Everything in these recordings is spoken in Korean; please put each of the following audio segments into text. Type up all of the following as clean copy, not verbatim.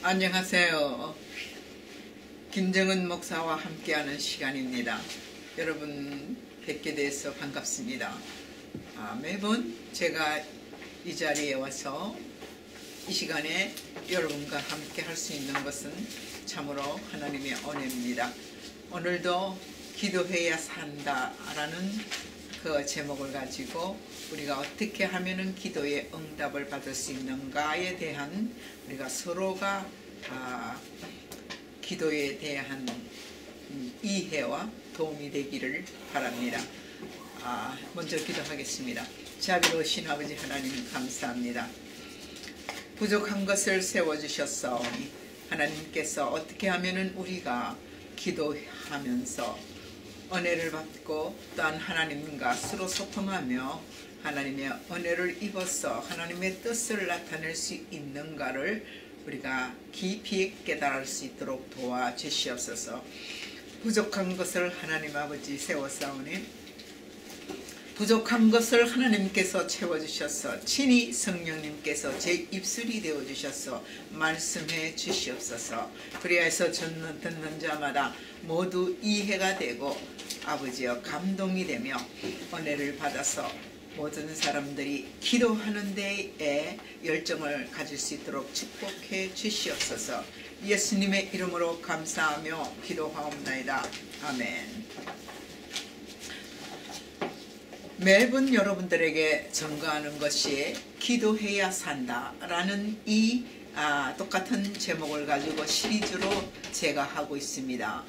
안녕하세요. 김정은 목사와 함께하는 시간입니다. 여러분 뵙게 돼서 반갑습니다. 매번 제가 이 자리에 와서 이 시간에 여러분과 함께 할 수 있는 것은 참으로 하나님의 은혜입니다. 오늘도 기도해야 산다라는 그 제목을 가지고 우리가 어떻게 하면은 기도의 응답을 받을 수 있는가에 대한 우리가 서로가 기도에 대한 이해와 도움이 되기를 바랍니다. 먼저 기도하겠습니다. 자비로우신 아버지 하나님 감사합니다. 부족한 것을 세워주셨사오니 하나님께서 어떻게 하면은 우리가 기도하면서 은혜를 받고 또한 하나님과 서로 소통하며 하나님의 은혜를 입어서 하나님의 뜻을 나타낼 수 있는가를 우리가 깊이 깨달을 수 있도록 도와주시옵소서. 부족한 것을 하나님 아버지 세워싸우니 부족한 것을 하나님께서 채워주셔서 친히 성령님께서 제 입술이 되어주셔서 말씀해 주시옵소서. 그리하여서 듣는 자마다 모두 이해가 되고 아버지여 감동이 되며 은혜를 받아서 모든 사람들이 기도하는 데에 열정을 가질 수 있도록 축복해 주시옵소서. 예수님의 이름으로 감사하며 기도하옵나이다. 아멘. 매번 여러분들에게 전가하는 것이 기도해야 산다라는 이 똑같은 제목을 가지고 시리즈로 제가 하고 있습니다.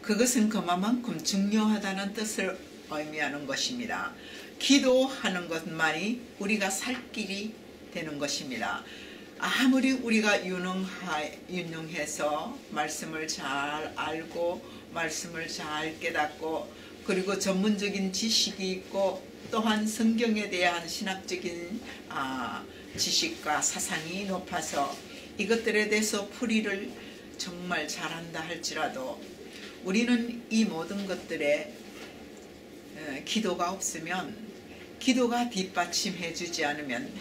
그것은 그만큼 중요하다는 뜻을 의미하는 것입니다. 기도하는 것만이 우리가 살 길이 되는 것입니다. 아무리 우리가 유능해서 말씀을 잘 알고 말씀을 잘 깨닫고 그리고 전문적인 지식이 있고 또한 성경에 대한 신학적인 지식과 사상이 높아서 이것들에 대해서 풀이를 정말 잘한다 할지라도 우리는 이 모든 것들에 기도가 없으면 기도가 뒷받침해 주지 않으면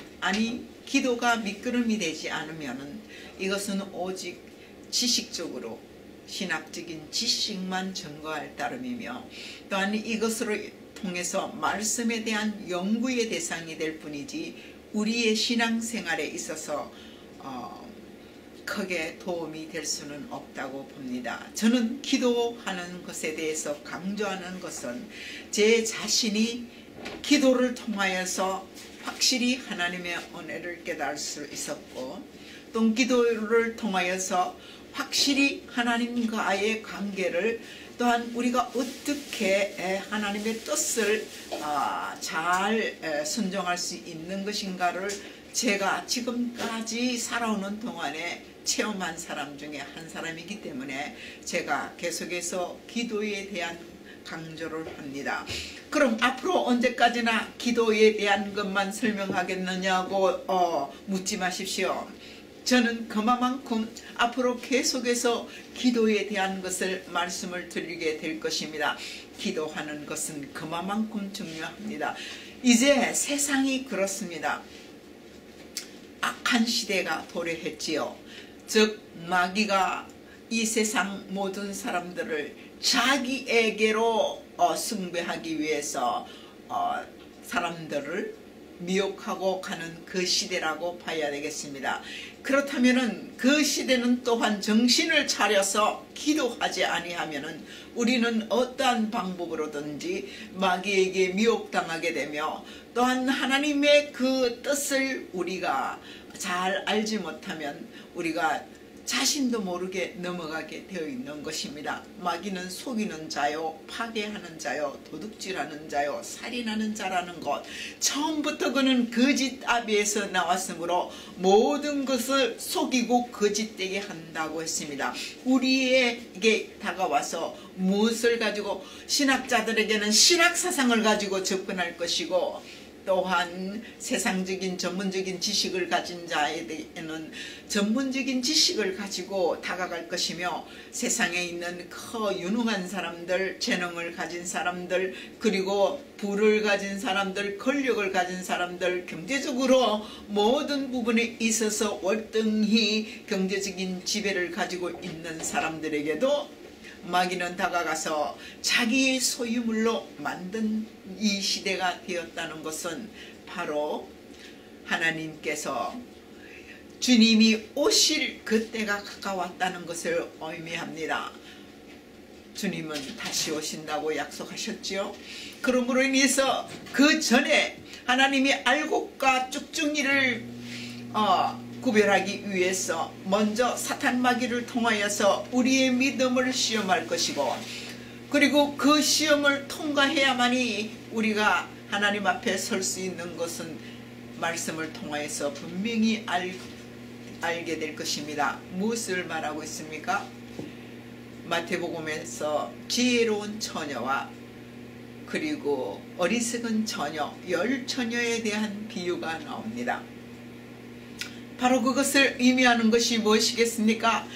기도가 미끄럼이 되지 않으면 이것은 오직 지식적으로 신학적인 지식만 증거할 따름이며 또한 이것으로 통해서 말씀에 대한 연구의 대상이 될 뿐이지 우리의 신앙생활에 있어서 크게 도움이 될 수는 없다고 봅니다. 저는 기도하는 것에 대해서 강조하는 것은 제 자신이 기도를 통하여서 확실히 하나님의 은혜를 깨달을 수 있었고 또 기도를 통하여서 확실히 하나님과의 관계를 또한 우리가 어떻게 하나님의 뜻을 잘 순종할 수 있는 것인가를 제가 지금까지 살아오는 동안에 체험한 사람 중에 한 사람이기 때문에 제가 계속해서 기도에 대한 강조를 합니다. 그럼 앞으로 언제까지나 기도에 대한 것만 설명하겠느냐고 묻지 마십시오. 저는 그만큼 앞으로 계속해서 기도에 대한 것을 말씀을 드리게 될 것입니다. 기도하는 것은 그만큼 중요합니다. 이제 세상이 그렇습니다. 악한 시대가 도래했지요. 즉 마귀가 이 세상 모든 사람들을 자기에게로 숭배하기 위해서 사람들을 미혹하고 가는 그 시대라고 봐야 되겠습니다. 그렇다면은 그 시대는 또한 정신을 차려서 기도하지 아니하면은 우리는 어떠한 방법으로든지 마귀에게 미혹당하게 되며 또한 하나님의 그 뜻을 우리가 잘 알지 못하면 우리가 자신도 모르게 넘어가게 되어 있는 것입니다. 마귀는 속이는 자요, 파괴하는 자요, 도둑질하는 자요, 살인하는 자라는 것. 처음부터 그는 거짓 아비에서 나왔으므로 모든 것을 속이고 거짓되게 한다고 했습니다. 우리에게 다가와서 무엇을 가지고 신학자들에게는 신학사상을 가지고 접근할 것이고 또한 세상적인 전문적인 지식을 가진 자에게는 전문적인 지식을 가지고 다가갈 것이며, 세상에 있는 유능한 사람들, 재능을 가진 사람들, 그리고 부를 가진 사람들, 권력을 가진 사람들, 경제적으로 모든 부분에 있어서 월등히 경제적인 지배를 가지고 있는 사람들에게도 마귀는 다가가서 자기의 소유물로 만든 이 시대가 되었다는 것은 바로 하나님께서 주님이 오실 그때가 가까웠다는 것을 의미합니다. 주님은 다시 오신다고 약속하셨지요. 그러므로 인해서 그 전에 하나님이 알곡과 쭉쭉이를 구별하기 위해서 먼저 사탄 마귀를 통하여서 우리의 믿음을 시험할 것이고, 그리고 그 시험을 통과해야만이 우리가 하나님 앞에 설 수 있는 것은 말씀을 통하여서 분명히 알게 될 것입니다. 무엇을 말하고 있습니까? 마태복음에서 지혜로운 처녀와 그리고 어리석은 처녀, 열 처녀에 대한 비유가 나옵니다. 바로 그것을 의미하는 것이 무엇이겠습니까?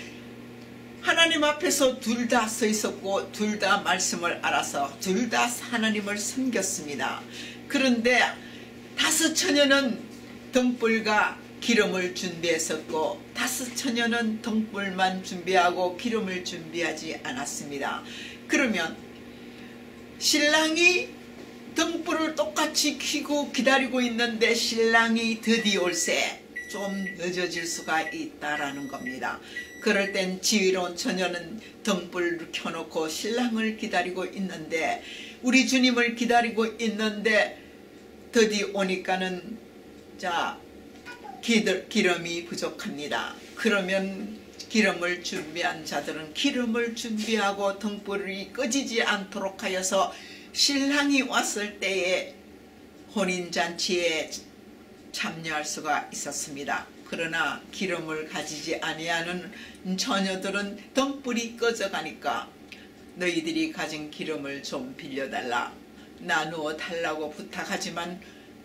하나님 앞에서 둘 다 서 있었고 둘 다 말씀을 알아서 둘 다 하나님을 섬겼습니다. 그런데 다섯 처녀는 등불과 기름을 준비했었고 다섯 처녀는 등불만 준비하고 기름을 준비하지 않았습니다. 그러면 신랑이 등불을 똑같이 켜고 기다리고 있는데 신랑이 드디어 올세 좀 늦어질 수가 있다라는 겁니다. 그럴 땐 지혜로운 처녀는 등불을 켜놓고 신랑을 기다리고 있는데, 우리 주님을 기다리고 있는데 드디어 오니까는 기름이 부족합니다. 그러면 기름을 준비한 자들은 기름을 준비하고 등불이 꺼지지 않도록 하여서 신랑이 왔을 때에 혼인잔치에 참여할 수가 있었습니다. 그러나 기름을 가지지 아니하는 처녀들은 등불이 꺼져가니까 너희들이 가진 기름을 좀 빌려달라, 나누어 달라고 부탁하지만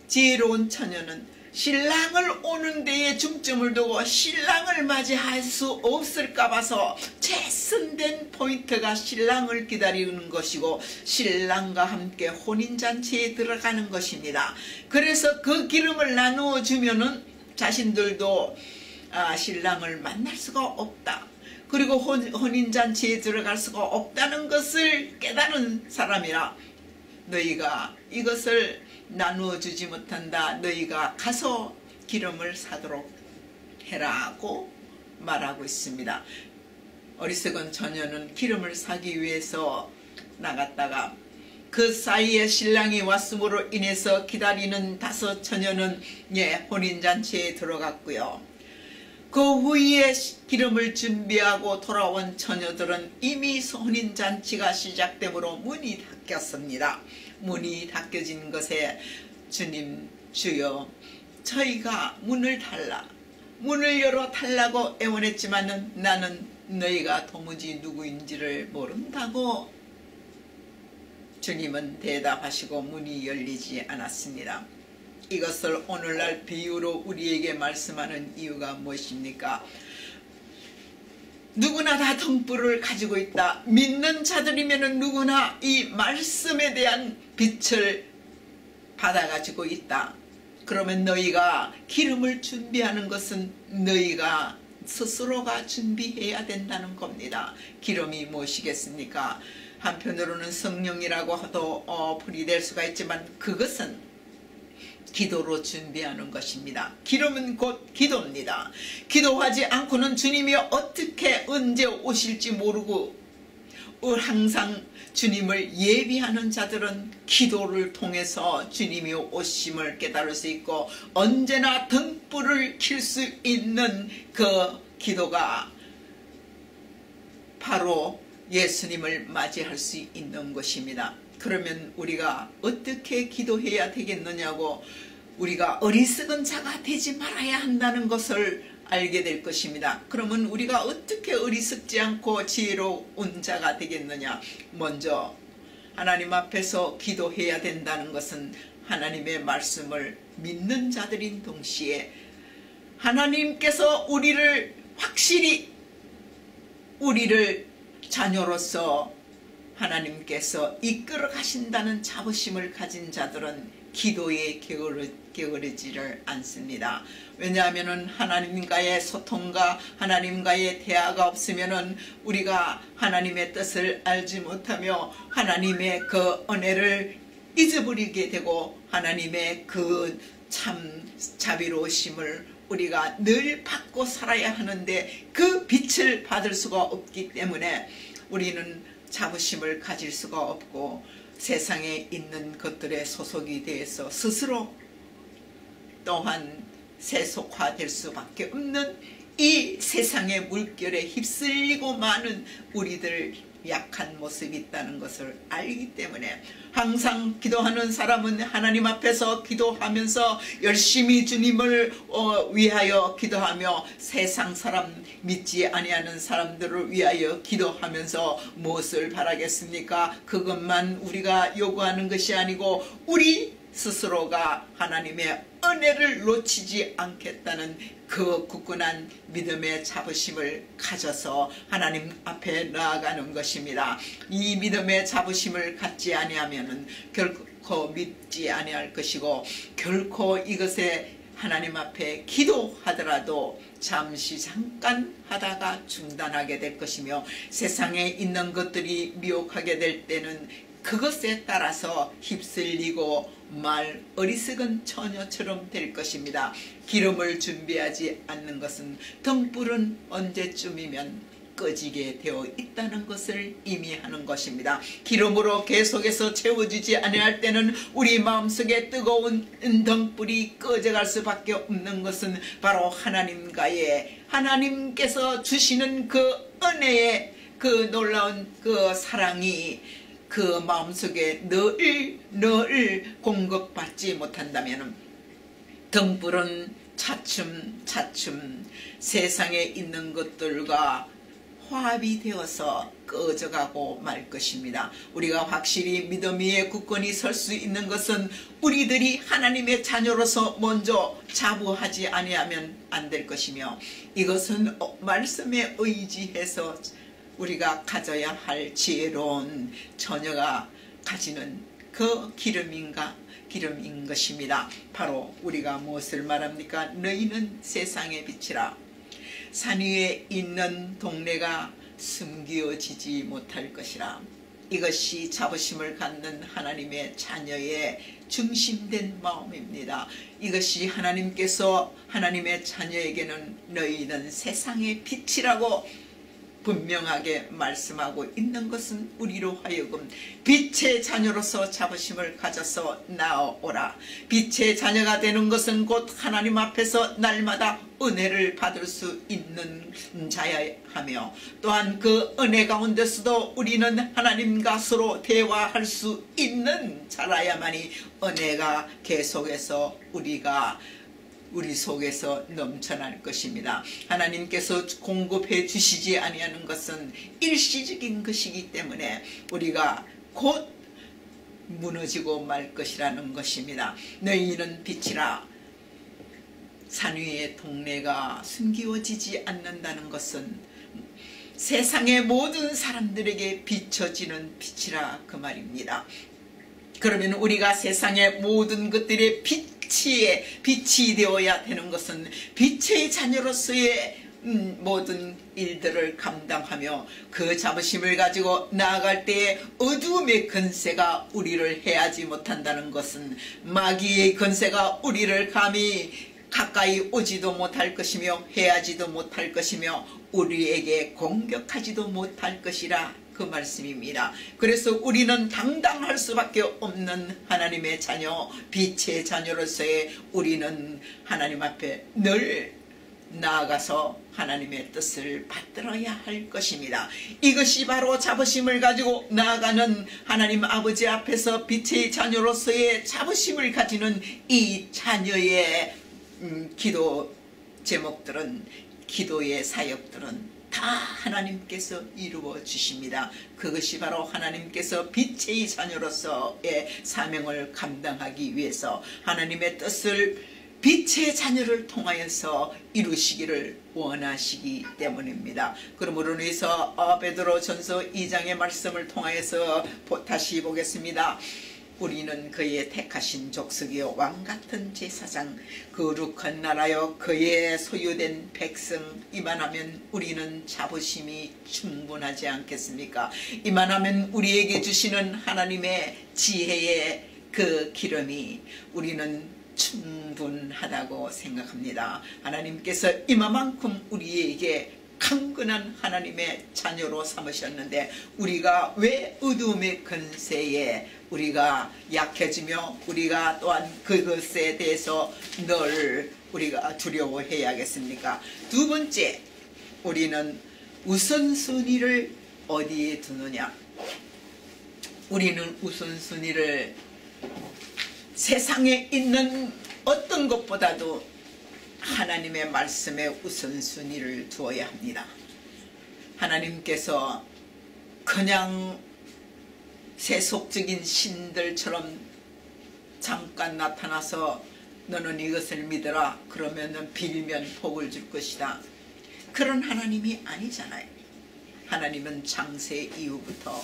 지혜로운 처녀는 신랑을 오는 데에 중점을 두고 신랑을 맞이할 수 없을까 봐서 최선된 포인트가 신랑을 기다리는 것이고 신랑과 함께 혼인잔치에 들어가는 것입니다. 그래서 그 기름을 나누어 주면은 자신들도 신랑을 만날 수가 없다, 그리고 혼인잔치에 들어갈 수가 없다는 것을 깨달은 사람이라 너희가 이것을 나누어 주지 못한다, 너희가 가서 기름을 사도록 해라고 말하고 있습니다. 어리석은 처녀는 기름을 사기 위해서 나갔다가 그 사이에 신랑이 왔음으로 인해서 기다리는 다섯 처녀는 혼인잔치에 들어갔고요. 그 후에 기름을 준비하고 돌아온 처녀들은 이미 혼인잔치가 시작되므로 문이 닫혔습니다. 문이 닫혀진 것에 주님, 주여 저희가 문을 열어 달라고 애원했지만 나는 너희가 도무지 누구인지를 모른다고 주님은 대답하시고 문이 열리지 않았습니다. 이것을 오늘날 비유로 우리에게 말씀하는 이유가 무엇입니까? 누구나 다 등불을 가지고 있다. 믿는 자들이면 누구나 이 말씀에 대한 빛을 받아가지고 있다. 그러면 너희가 기름을 준비하는 것은 너희가 스스로가 준비해야 된다는 겁니다. 기름이 무엇이겠습니까? 한편으로는 성령이라고 해도 풀이될 수가 있지만 그것은 기도로 준비하는 것입니다. 기름은 곧 기도입니다. 기도하지 않고는 주님이 어떻게 언제 오실지 모르고 항상 주님을 예비하는 자들은 기도를 통해서 주님이 오심을 깨달을 수 있고 언제나 등불을 켤 수 있는 그 기도가 바로 예수님을 맞이할 수 있는 것입니다. 그러면 우리가 어떻게 기도해야 되겠느냐고, 우리가 어리석은 자가 되지 말아야 한다는 것을 알게 될 것입니다. 그러면 우리가 어떻게 어리석지 않고 지혜로운 자가 되겠느냐? 먼저 하나님 앞에서 기도해야 된다는 것은 하나님의 말씀을 믿는 자들인 동시에 하나님께서 우리를 확실히 우리를 자녀로서 하나님께서 이끌어 가신다는 자부심을 가진 자들은 기도에 게으르지를 않습니다. 왜냐하면 하나님과의 소통과 하나님과의 대화가 없으면 우리가 하나님의 뜻을 알지 못하며 하나님의 그 은혜를 잊어버리게 되고 하나님의 그 참 자비로우심을 우리가 늘 받고 살아야 하는데 그 빛을 받을 수가 없기 때문에 우리는 자부심을 가질 수가 없고 세상에 있는 것들에 소속이 되어서 스스로 또한 세속화될 수밖에 없는 이 세상의 물결에 휩쓸리고 많은 우리들 약한 모습이 있다는 것을 알기 때문에 항상 기도하는 사람은 하나님 앞에서 기도하면서 열심히 주님을 위하여 기도하며 세상 사람 믿지 아니하는 사람들을 위하여 기도하면서 무엇을 바라겠습니까? 그것만 우리가 요구하는 것이 아니고 우리 스스로가 하나님의 은혜를 놓치지 않겠다는 그 굳건한 믿음의 자부심을 가져서 하나님 앞에 나아가는 것입니다. 이 믿음의 자부심을 갖지 아니하면은 결코 믿지 아니할 것이고 결코 이것에 하나님 앞에 기도하더라도 잠시 잠깐 하다가 중단하게 될 것이며 세상에 있는 것들이 미혹하게 될 때는 그것에 따라서 휩쓸리고 말 어리석은 처녀처럼 될 것입니다. 기름을 준비하지 않는 것은 등불은 언제쯤이면 꺼지게 되어 있다는 것을 의미하는 것입니다. 기름으로 계속해서 채워지지 아니할 때는 우리 마음속에 뜨거운 등불이 꺼져갈 수밖에 없는 것은 바로 하나님께서 주시는 그 은혜의 그 놀라운 그 사랑이 그 마음속에 늘 공급받지 못한다면 등불은 차츰 세상에 있는 것들과 화합이 되어서 꺼져가고 말 것입니다. 우리가 확실히 믿음 위에 굳건히 설 수 있는 것은 우리들이 하나님의 자녀로서 먼저 자부하지 아니하면 안 될 것이며 이것은 말씀에 의지해서 우리가 가져야 할 지혜로운 처녀가 가지는 그 기름인 것입니다. 바로 우리가 무엇을 말합니까? 너희는 세상의 빛이라. 산 위에 있는 동네가 숨겨지지 못할 것이라. 이것이 자부심을 갖는 하나님의 자녀의 중심된 마음입니다. 이것이 하나님께서 하나님의 자녀에게는 너희는 세상의 빛이라고 분명하게 말씀하고 있는 것은 우리로 하여금 빛의 자녀로서 자부심을 가져서 나아오라. 빛의 자녀가 되는 것은 곧 하나님 앞에서 날마다 은혜를 받을 수 있는 자야 하며 또한 그 은혜 가운데서도 우리는 하나님과 서로 대화할 수 있는 자라야만이 은혜가 계속해서 우리 속에서 넘쳐날 것입니다. 하나님께서 공급해 주시지 아니하는 것은 일시적인 것이기 때문에 우리가 곧 무너지고 말 것이라는 것입니다. 너희는 빛이라. 산 위의 동네가 숨기워지지 않는다는 것은 세상의 모든 사람들에게 비춰지는 빛이라 그 말입니다. 그러면 우리가 세상의 모든 것들의 빛이 되어야 되는 것은 빛의 자녀로서의 모든 일들을 감당하며 그 자부심을 가지고 나아갈 때에 어두움의 권세가 우리를 해하지 못한다는 것은 마귀의 권세가 우리를 감히 가까이 오지도 못할 것이며 해하지도 못할 것이며 우리에게 공격하지도 못할 것이라 그 말씀입니다. 그래서 우리는 당당할 수밖에 없는 하나님의 자녀, 빛의 자녀로서의 우리는 하나님 앞에 늘 나아가서 하나님의 뜻을 받들어야 할 것입니다. 이것이 바로 자부심을 가지고 나아가는 하나님 아버지 앞에서 빛의 자녀로서의 자부심을 가지는 이 자녀의 기도 제목들은, 기도의 사역들은 다 하나님께서 이루어 주십니다. 그것이 바로 하나님께서 빛의 자녀로서의 사명을 감당하기 위해서 하나님의 뜻을 빛의 자녀를 통하여서 이루시기를 원하시기 때문입니다. 그러므로 인해서 베드로전서 2장의 말씀을 통하여서 다시 보겠습니다. 우리는 그의 택하신 족속이요 왕같은 제사장 거룩한 나라여 그의 소유된 백성 이만하면 우리는 자부심이 충분하지 않겠습니까? 이만하면 우리에게 주시는 하나님의 지혜의 그 기름이 우리는 충분하다고 생각합니다. 하나님께서 이만큼 우리에게 강건한 하나님의 자녀로 삼으셨는데 우리가 왜 어둠의 근세에 우리가 약해지며 우리가 또한 그것에 대해서 늘 우리가 두려워해야겠습니까? 두 번째, 우리는 우선순위를 어디에 두느냐? 우리는 우선순위를 세상에 있는 어떤 것보다도 하나님의 말씀에 우선순위를 두어야 합니다. 하나님께서 그냥 세속적인 신들처럼 잠깐 나타나서 너는 이것을 믿어라 그러면 빌면 복을 줄 것이다. 그런 하나님이 아니잖아요. 하나님은 창세 이후부터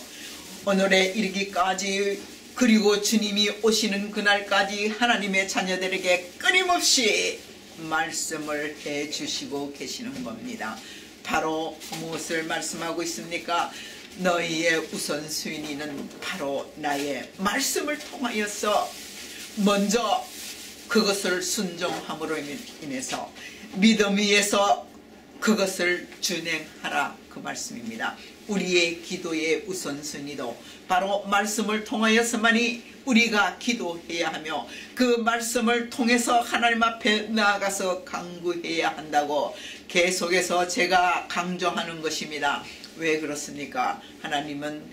오늘에 이르기까지 그리고 주님이 오시는 그날까지 하나님의 자녀들에게 끊임없이 말씀을 해주시고 계시는 겁니다. 바로 무엇을 말씀하고 있습니까? 너희의 우선순위는 바로 나의 말씀을 통하여서 먼저 그것을 순종함으로 인해서 믿음 위에서 그것을 준행하라 그 말씀입니다. 우리의 기도의 우선순위도 바로 말씀을 통하여서만이 우리가 기도해야 하며 그 말씀을 통해서 하나님 앞에 나아가서 간구해야 한다고 계속해서 제가 강조하는 것입니다. 왜 그렇습니까? 하나님은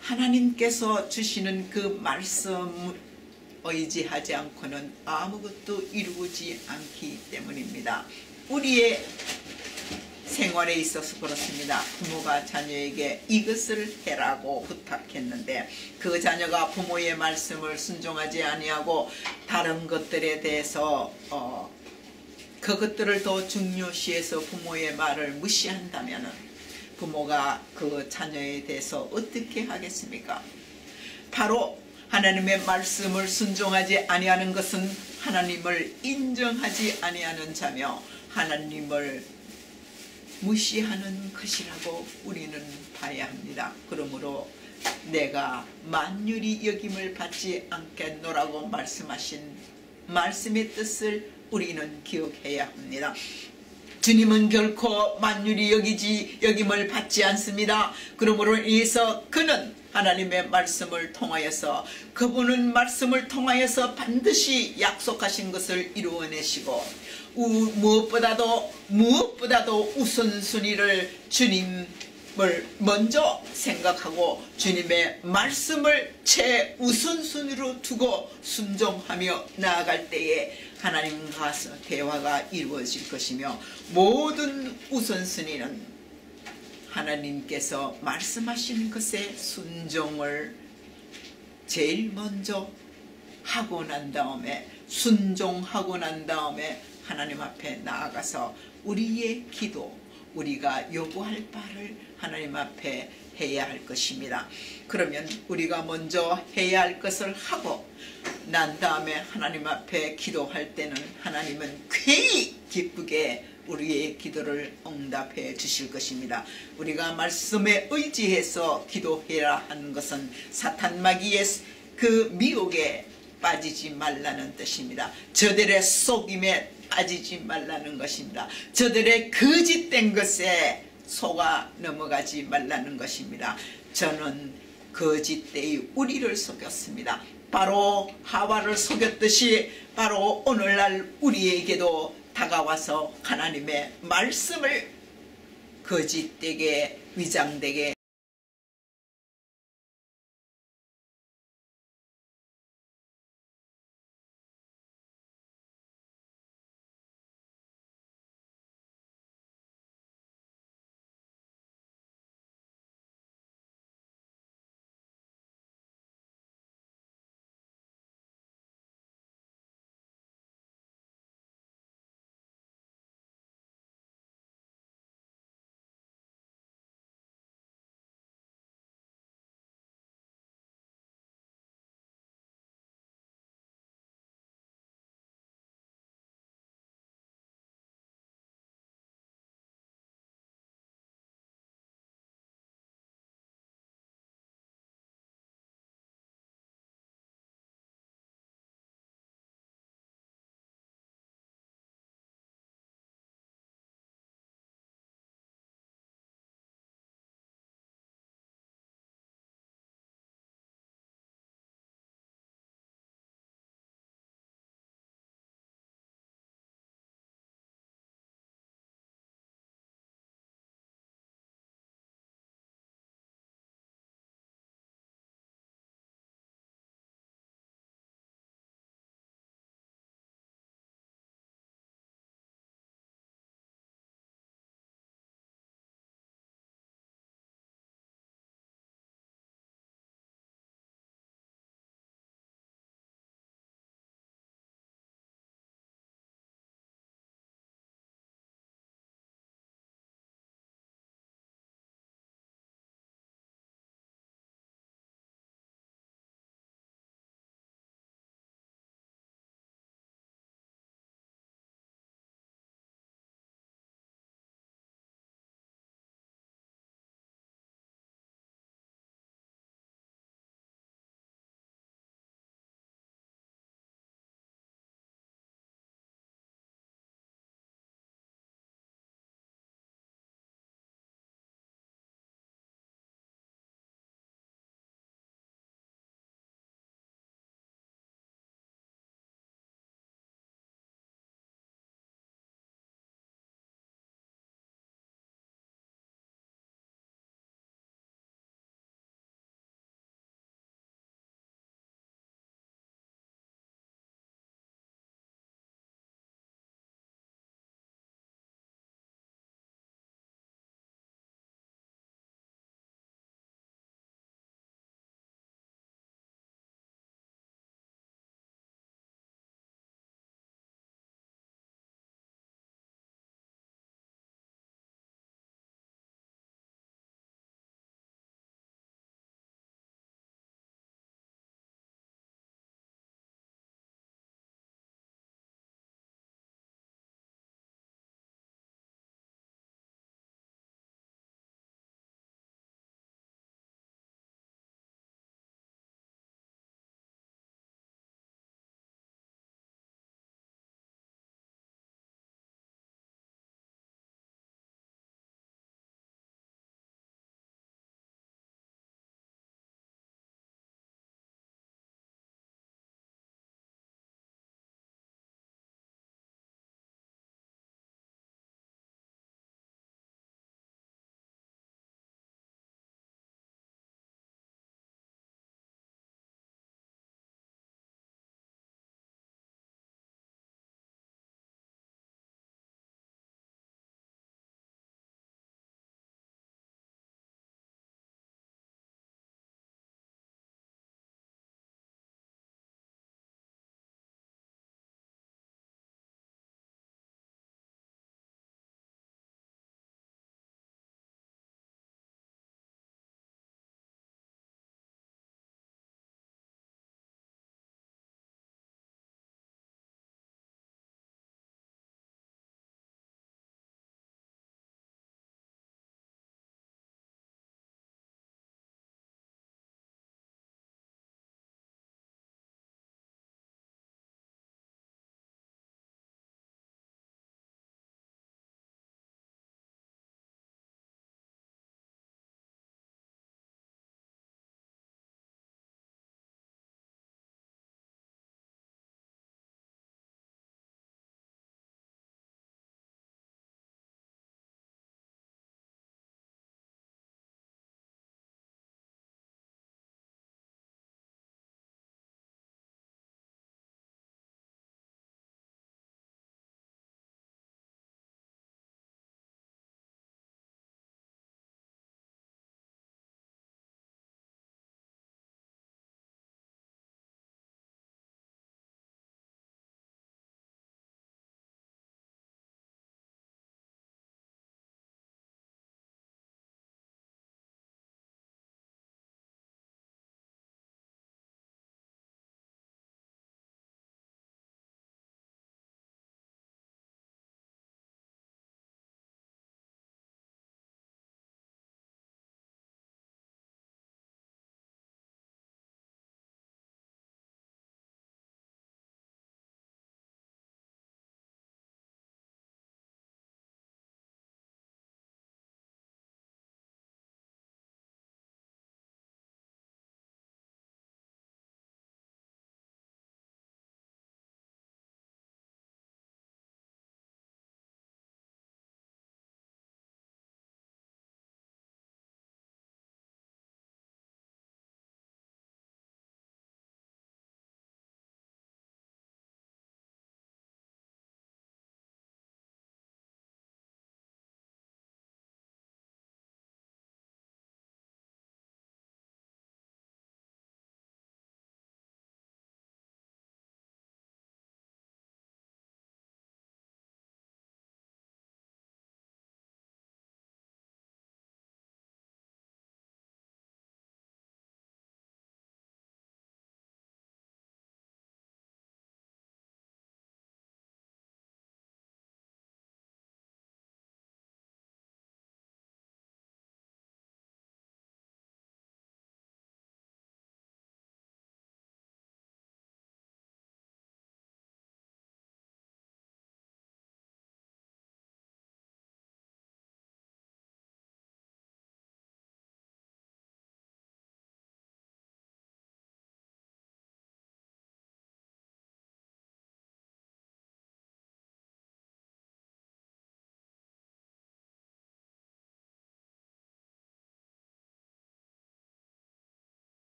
하나님께서 주시는 그 말씀 의지하지 않고는 아무것도 이루어지지 않기 때문입니다. 우리의 생활에 있어서 그렇습니다. 부모가 자녀에게 이것을 해라고 부탁했는데 그 자녀가 부모의 말씀을 순종하지 아니하고 다른 것들에 대해서 그것들을 더 중요시해서 부모의 말을 무시한다면 부모가 그 자녀에 대해서 어떻게 하겠습니까? 바로 하나님의 말씀을 순종하지 아니하는 것은 하나님을 인정하지 아니하는 자며 하나님을 무시하는 것이라고 우리는 봐야 합니다. 그러므로 내가 만유리 여김을 받지 않겠노라고 말씀하신 말씀의 뜻을 우리는 기억해야 합니다. 주님은 결코 만유리 여김을 받지 않습니다. 그러므로 인해서 그는 하나님의 말씀을 통하여서 그분은 말씀을 통하여서 반드시 약속하신 것을 이루어내시고 무엇보다도 우선순위를 주님을 먼저 생각하고 주님의 말씀을 최우선순위로 두고 순종하며 나아갈 때에 하나님과 대화가 이루어질 것이며 모든 우선순위는 하나님께서 말씀하신 것에 순종을 제일 먼저 하고 난 다음에 순종하고 난 다음에 하나님 앞에 나아가서 우리의 기도, 우리가 요구할 바를 하나님 앞에 해야 할 것입니다. 그러면 우리가 먼저 해야 할 것을 하고 난 다음에 하나님 앞에 기도할 때는 하나님은 굉히 기쁘게 우리의 기도를 응답해 주실 것입니다. 우리가 말씀에 의지해서 기도해야 하는 것은 사탄 마귀의 그 미혹에 빠지지 말라는 뜻입니다. 저들의 속임에 빠지지 말라는 것입니다. 저들의 거짓된 것에 속아 넘어가지 말라는 것입니다. 저는 거짓되이 우리를 속였습니다. 바로 하와를 속였듯이 바로 오늘날 우리에게도 다가와서 하나님의 말씀을 거짓되게 위장되게